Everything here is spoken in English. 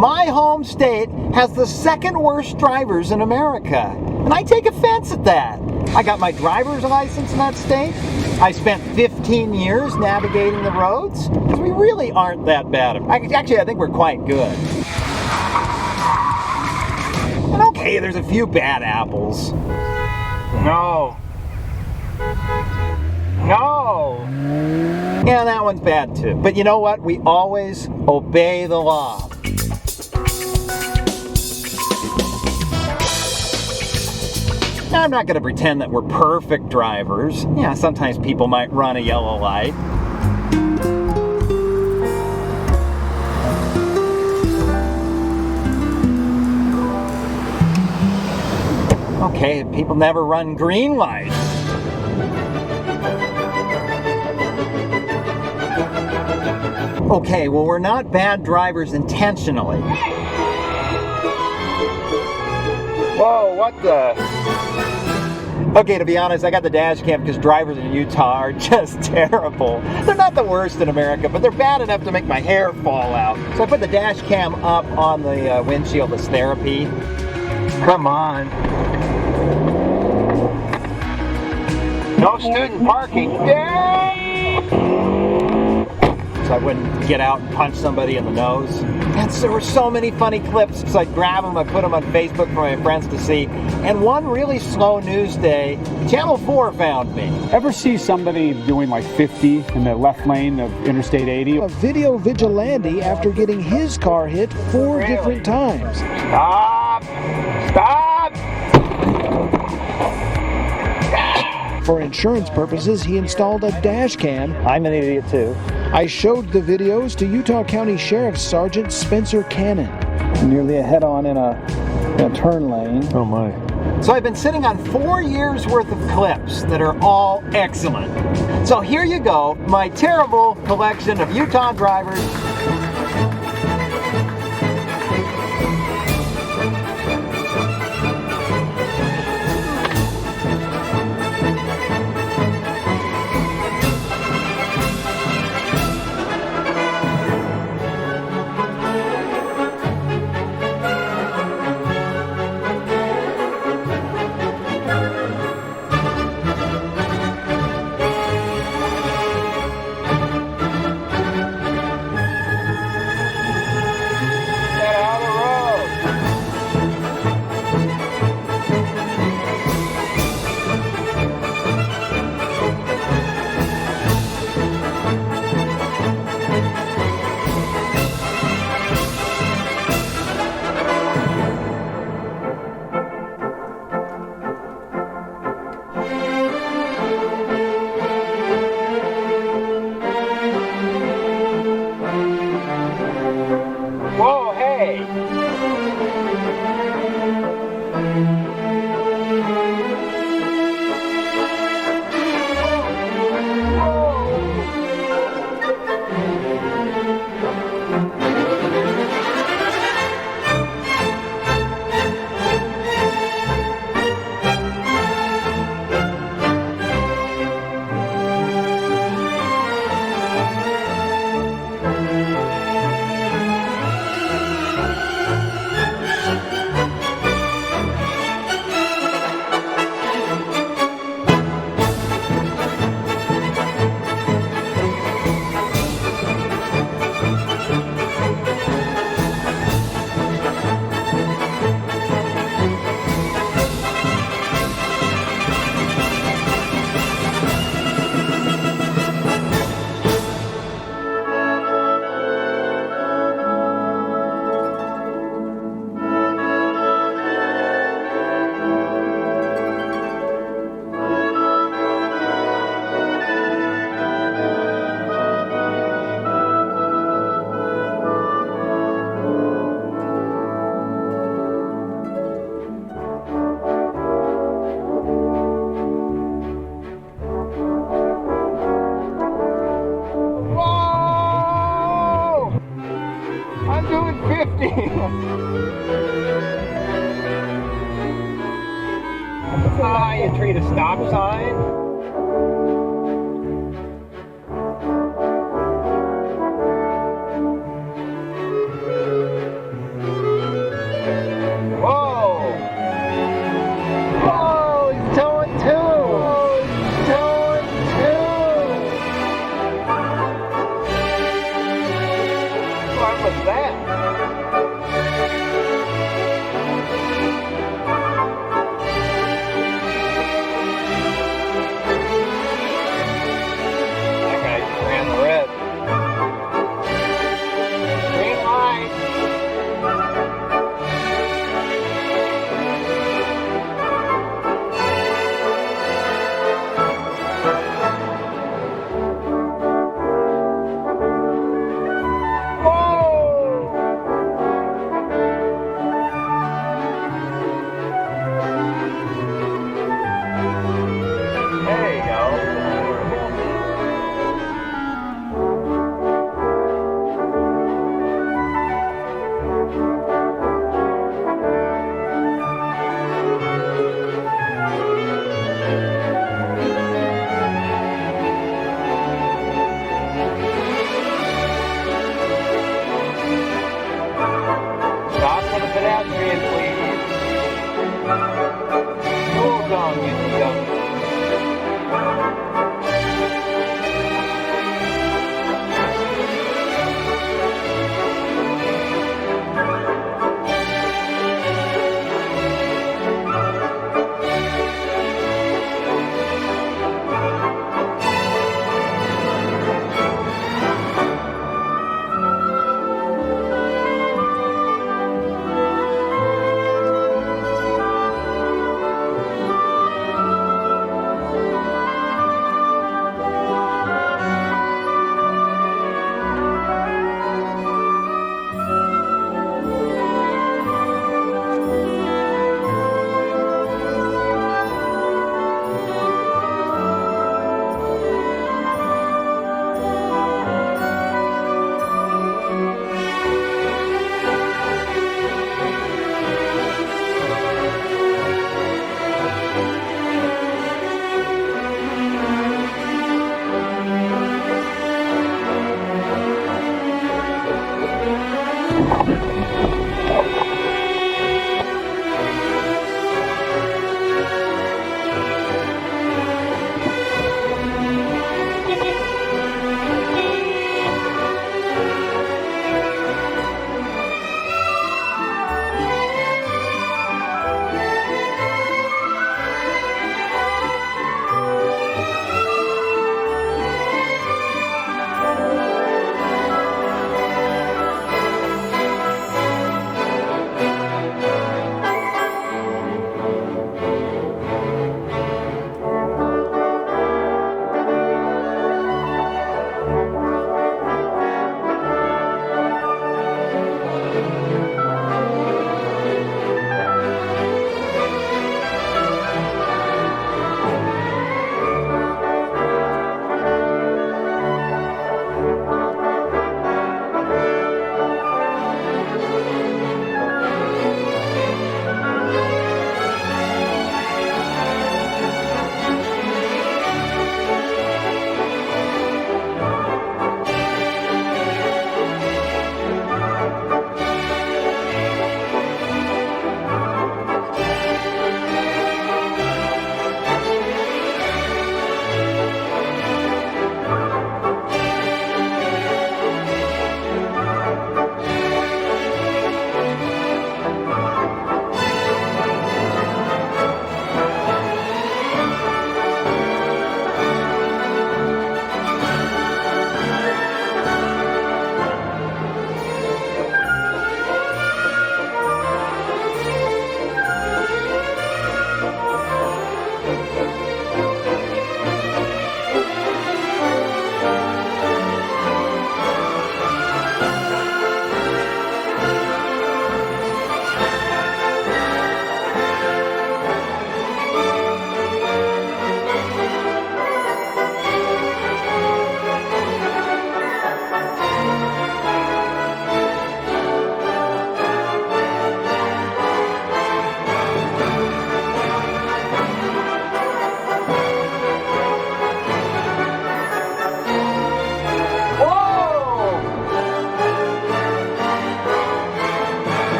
My home state has the second worst drivers in America, and I take offense at that. I got my driver's license in that state. I spent 15 years navigating the roads, because we really aren't that bad. Actually, I think we're quite good. And okay, there's a few bad apples. No. No! Yeah, that one's bad too. But you know what? We always obey the law. Now, I'm not going to pretend that we're perfect drivers. Yeah, sometimes people might run a yellow light. Okay, people never run green lights. Okay, well, we're not bad drivers intentionally. Whoa, what the? Okay, to be honest, I got the dash cam because drivers in Utah are just terrible. They're not the worst in America, but they're bad enough to make my hair fall out. So I put the dash cam up on the windshield as therapy. Come on. No student parking. Yeah! So I wouldn't get out and punch somebody in the nose. And so there were so many funny clips. So I'd grab them, I'd put them on Facebook for my friends to see. And one really slow news day, Channel 4 found me. Ever see somebody doing like 50 in the left lane of Interstate 80? A video vigilante after getting his car hit 4 different times. Stop! Stop! For insurance purposes, he installed a dash cam. I'm an idiot too. I showed the videos to Utah County Sheriff's Sergeant Spencer Cannon. Nearly a head-on in a turn lane. Oh my. So I've been sitting on 4 years worth of clips that are all excellent. So here you go, my terrible collection of Utah drivers. Whoa, hey! I'm doing 50. That's not how you treat a stop sign.